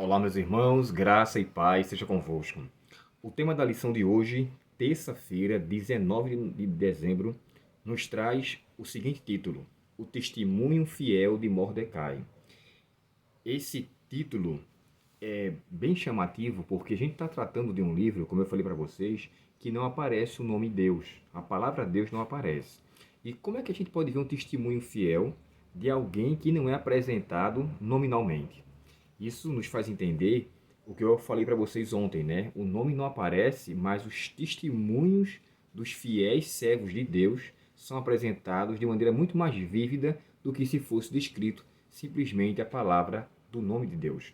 Olá, meus irmãos, graça e paz seja convosco. O tema da lição de hoje, terça-feira, 19 de dezembro, nos traz o seguinte título: O Testemunho Fiel de Mordecai. Esse título é bem chamativo porque a gente está tratando de um livro, como eu falei para vocês, que não aparece o nome Deus. A palavra Deus não aparece. E como é que a gente pode ver um testemunho fiel de alguém que não é apresentado nominalmente? Isso nos faz entender o que eu falei para vocês ontem, né? O nome não aparece, mas os testemunhos dos fiéis servos de Deus são apresentados de maneira muito mais vívida do que se fosse descrito simplesmente a palavra do nome de Deus.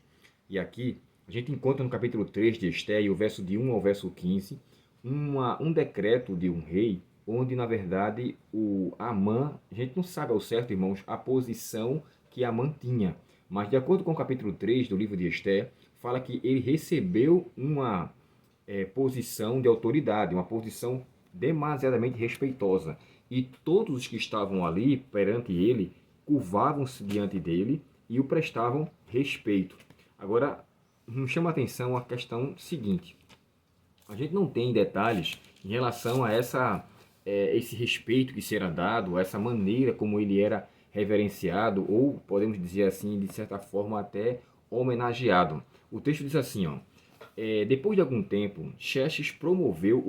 E aqui a gente encontra no capítulo 3 de Esté, o verso de 1 ao verso 15, um decreto de um rei, onde na verdade o Amã, a gente não sabe ao certo, irmãos, a posição que Amã tinha, mas de acordo com o capítulo 3 do livro de Esté, fala que ele recebeu uma posição de autoridade, uma posição demasiadamente respeitosa. E todos os que estavam ali perante ele curvavam-se diante dele e o prestavam respeito. Agora, nos chama a atenção a questão seguinte: a gente não tem detalhes em relação a esse respeito que será dado, a essa maneira como ele era reverenciado, ou podemos dizer assim, de certa forma até homenageado. O texto diz assim, ó, depois de algum tempo, Xerxes promoveu,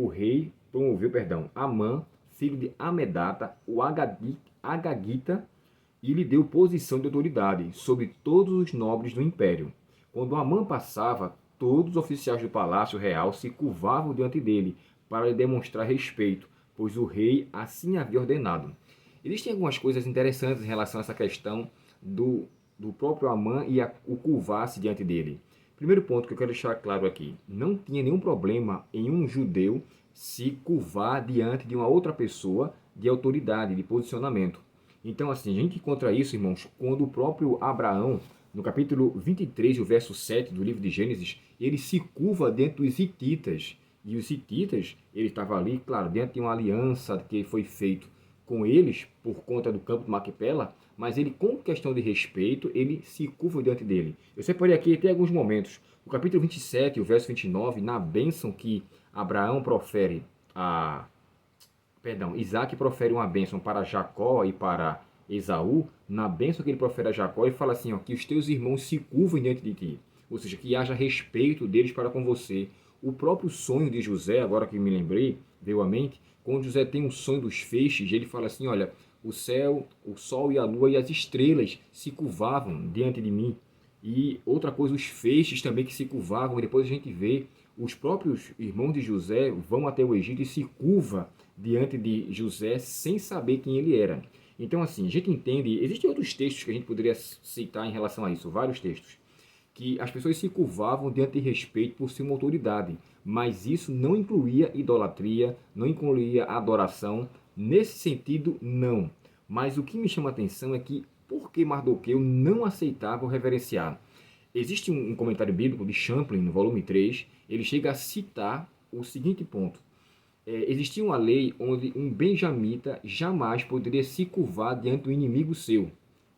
Amã, filho de Amedata, o Agagita, e lhe deu posição de autoridade sobre todos os nobres do império. Quando Amã passava, todos os oficiais do palácio real se curvavam diante dele para lhe demonstrar respeito, pois o rei assim havia ordenado. Existem algumas coisas interessantes em relação a essa questão do próprio Amã e o curvar-se diante dele. Primeiro ponto que eu quero deixar claro aqui: não tinha nenhum problema em um judeu se curvar diante de uma outra pessoa de autoridade, de posicionamento. Então, assim, a gente encontra isso, irmãos, quando o próprio Abraão, no capítulo 23, o verso 7 do livro de Gênesis, ele se curva diante dos hititas. E os hititas, ele estava ali, claro, dentro de uma aliança que foi feito com eles por conta do campo de Maquipela, mas ele, com questão de respeito, ele se curva diante dele. Eu separei aqui até alguns momentos. No capítulo 27, o verso 29, na bênção que Abraão profere a Isaac profere uma bênção para Jacó e para Esaú. Na bênção que ele profere a Jacó, ele fala assim, ó, que os teus irmãos se curvem diante de ti. Ou seja, que haja respeito deles para com você. O próprio sonho de José, agora que me lembrei, veio à mente, quando José tem um sonho dos feixes, ele fala assim, olha, o céu, o sol e a lua e as estrelas se curvavam diante de mim. E outra coisa, os feixes também que se curvavam, e depois a gente vê os próprios irmãos de José vão até o Egito e se curva diante de José sem saber quem ele era. Então, assim, a gente entende, existem outros textos que a gente poderia citar em relação a isso, vários textos, que as pessoas se curvavam diante de respeito por ser uma autoridade, mas isso não incluía idolatria, não incluía adoração, nesse sentido, não. Mas o que me chama a atenção é que, por que Mardoqueu não aceitava o reverenciar? Existe um comentário bíblico de Champlin, no volume 3, ele chega a citar o seguinte ponto: existia uma lei onde um benjamita jamais poderia se curvar diante do inimigo seu.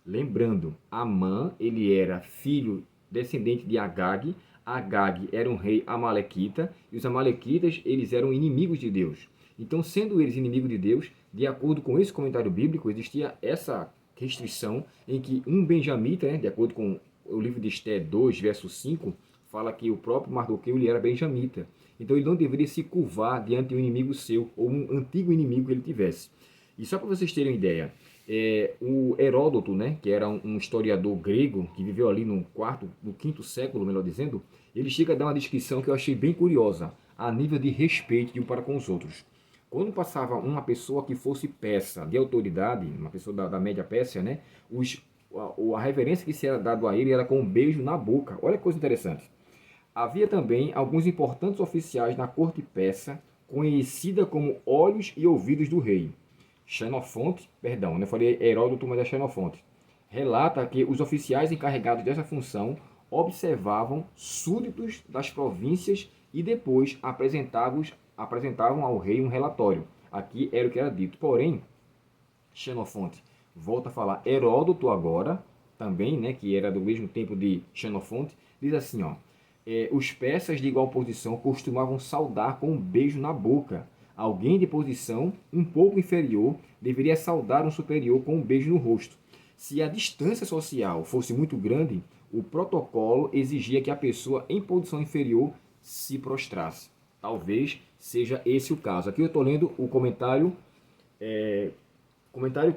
Lembrando, Amã, ele era filho descendente de Agag. Agag era um rei amalequita, e os amalequitas, eles eram inimigos de Deus. Então, sendo eles inimigos de Deus, de acordo com esse comentário bíblico, existia essa restrição em que um benjamita, né, de acordo com o livro de Esté 2, verso 5, fala que o próprio Mardoqueu ele era benjamita. Então ele não deveria se curvar diante de um inimigo seu, ou um antigo inimigo que ele tivesse. E só para vocês terem uma ideia, o Heródoto, né, que era um historiador grego, que viveu ali no quinto século, melhor dizendo, ele chega a dar uma descrição que eu achei bem curiosa, a nível de respeito de um para com os outros. Quando passava uma pessoa que fosse persa de autoridade, uma pessoa da média Pérsia, né, a reverência que se era dado a ele era com um beijo na boca. Olha que coisa interessante. Havia também alguns importantes oficiais na corte persa, conhecida como olhos e ouvidos do rei. Xenofonte, perdão, não falei Heródoto, mas é Xenofonte, relata que os oficiais encarregados dessa função observavam súditos das províncias e depois apresentavam ao rei um relatório. Aqui era o que era dito. Porém, Xenofonte volta a falar Heródoto agora, também, né, que era do mesmo tempo de Xenofonte, diz assim, ó, os persas de igual posição costumavam saudar com um beijo na boca. Alguém de posição um pouco inferior deveria saudar um superior com um beijo no rosto. Se a distância social fosse muito grande, o protocolo exigia que a pessoa em posição inferior se prostrasse. Talvez seja esse o caso. Aqui eu estou lendo o comentário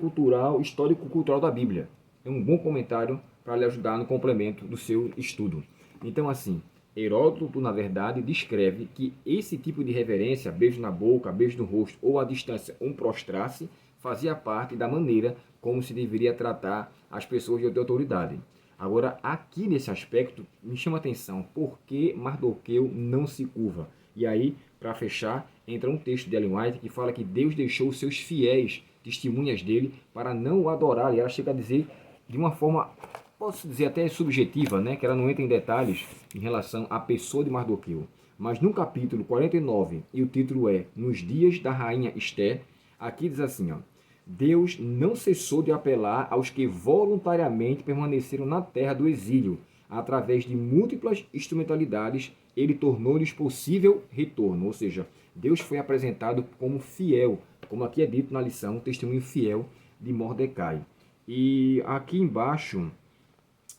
cultural, histórico-cultural da Bíblia. É um bom comentário para lhe ajudar no complemento do seu estudo. Então, assim, Heródoto, na verdade, descreve que esse tipo de reverência, beijo na boca, beijo no rosto ou à distância, um prostrar-se, fazia parte da maneira como se deveria tratar as pessoas de autoridade. Agora, aqui nesse aspecto, me chama a atenção por que Mardoqueu não se curva. E aí, para fechar, entra um texto de Ellen White que fala que Deus deixou os seus fiéis, testemunhas dele, para não o adorar. E ela chega a dizer de uma forma, posso dizer até subjetiva, né, que ela não entra em detalhes em relação à pessoa de Mardoqueu. Mas no capítulo 49, e o título é Nos Dias da Rainha Esté, aqui diz assim, ó, Deus não cessou de apelar aos que voluntariamente permaneceram na terra do exílio. Através de múltiplas instrumentalidades, ele tornou-lhes possível retorno. Ou seja, Deus foi apresentado como fiel, como aqui é dito na lição, testemunho fiel de Mordecai. E aqui embaixo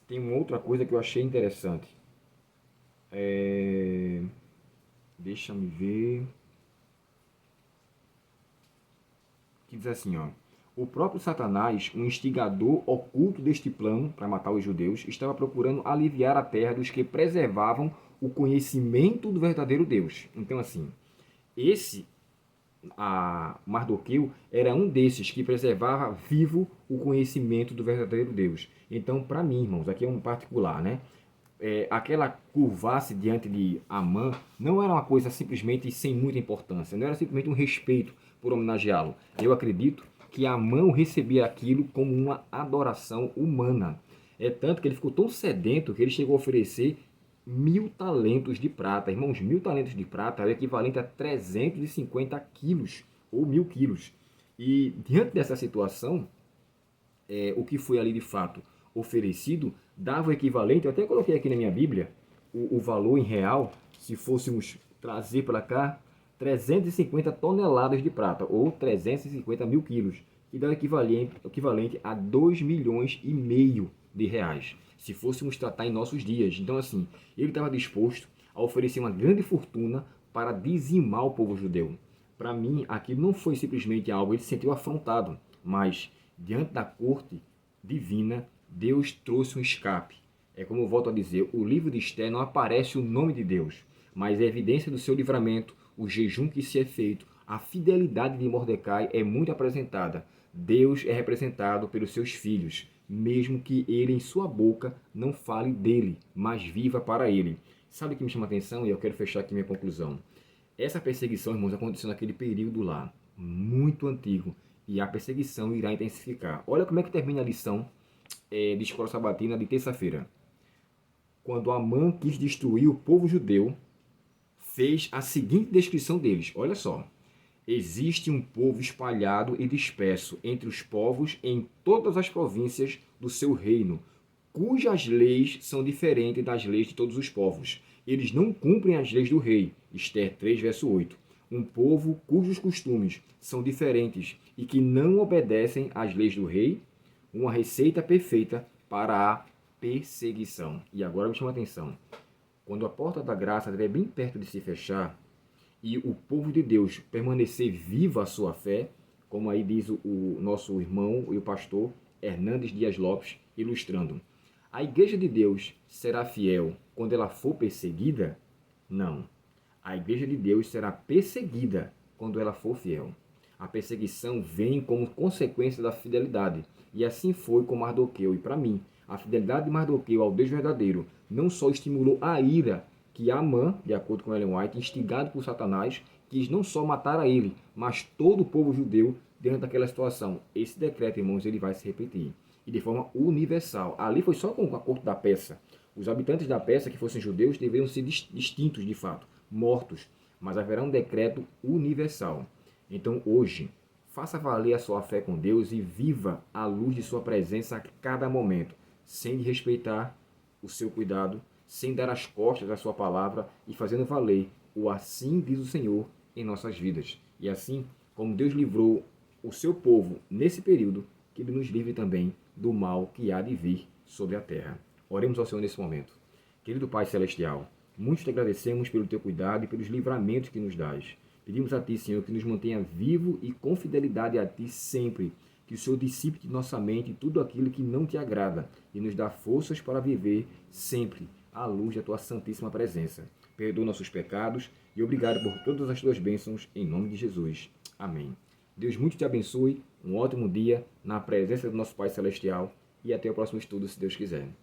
tem uma outra coisa que eu achei interessante. Deixa-me ver. Que diz assim, ó. O próprio Satanás, um instigador oculto deste plano para matar os judeus, estava procurando aliviar a terra dos que preservavam o conhecimento do verdadeiro Deus. Então, assim, Mardoqueu era um desses que preservava vivo o conhecimento do verdadeiro Deus. Então, para mim, irmãos, aqui é um particular, né? Aquela curvar-se diante de Amã não era uma coisa simplesmente sem muita importância, não era simplesmente um respeito por homenageá-lo. Eu acredito que Amã recebia aquilo como uma adoração humana. É tanto que ele ficou tão sedento que ele chegou a oferecer 1.000 talentos de prata. Irmãos, 1.000 talentos de prata é o equivalente a 350 quilos ou 1.000 quilos. E diante dessa situação, o que foi ali de fato oferecido dava o equivalente, eu até coloquei aqui na minha Bíblia, o valor em real, se fôssemos trazer para cá, 350 toneladas de prata, ou 350 mil quilos, que dá o equivalente a 2 milhões e meio de reais, se fôssemos tratar em nossos dias. Então, assim, ele estava disposto a oferecer uma grande fortuna para dizimar o povo judeu. Para mim, aquilo não foi simplesmente algo, ele se sentiu afrontado, mas diante da corte divina, Deus trouxe um escape. É como eu volto a dizer, o livro de Esté não aparece o nome de Deus, mas é evidência do seu livramento, o jejum que se é feito, a fidelidade de Mordecai é muito apresentada. Deus é representado pelos seus filhos, mesmo que ele em sua boca não fale dele, mas viva para ele. Sabe o que me chama a atenção? E eu quero fechar aqui minha conclusão. Essa perseguição, irmãos, aconteceu naquele período lá, muito antigo, e a perseguição irá intensificar. Olha como é que termina a lição de escola sabatina de terça-feira. Quando Amã quis destruir o povo judeu, fez a seguinte descrição deles. Olha só. Existe um povo espalhado e disperso entre os povos em todas as províncias do seu reino, cujas leis são diferentes das leis de todos os povos. Eles não cumprem as leis do rei. Esther 3, verso 8. Um povo cujos costumes são diferentes e que não obedecem às leis do rei, uma receita perfeita para a perseguição. E agora me chama a atenção. Quando a porta da graça estiver bem perto de se fechar e o povo de Deus permanecer vivo a sua fé, como aí diz o nosso irmão e o pastor Hernandes Dias Lopes, ilustrando. A igreja de Deus será fiel quando ela for perseguida? Não. A igreja de Deus será perseguida quando ela for fiel. A perseguição vem como consequência da fidelidade. E assim foi com Mardoqueu. E para mim, a fidelidade de Mardoqueu ao Deus verdadeiro não só estimulou a ira que Amã, de acordo com Ellen White, instigado por Satanás, quis não só matar a ele, mas todo o povo judeu dentro daquela situação. Esse decreto, irmãos, ele vai se repetir. E de forma universal. Ali foi só com a corte da Pérsia. Os habitantes da Pérsia que fossem judeus deveriam ser extintos de fato, mortos. Mas haverá um decreto universal. Então hoje, faça valer a sua fé com Deus e viva à luz de sua presença a cada momento. sem respeitar o seu cuidado, sem dar as costas à sua palavra e fazendo valer o assim diz o Senhor em nossas vidas. E assim, como Deus livrou o seu povo nesse período, que Ele nos livre também do mal que há de vir sobre a terra. Oremos ao Senhor nesse momento. Querido Pai Celestial, muito te agradecemos pelo teu cuidado e pelos livramentos que nos dás. Pedimos a Ti, Senhor, que nos mantenha vivo e com fidelidade a Ti sempre. Que o Senhor dissipe de nossa mente tudo aquilo que não Te agrada e nos dá forças para viver sempre à luz da Tua santíssima presença. Perdoa nossos pecados e obrigado por todas as Tuas bênçãos, em nome de Jesus. Amém. Deus muito te abençoe, um ótimo dia na presença do nosso Pai Celestial e até o próximo estudo, se Deus quiser.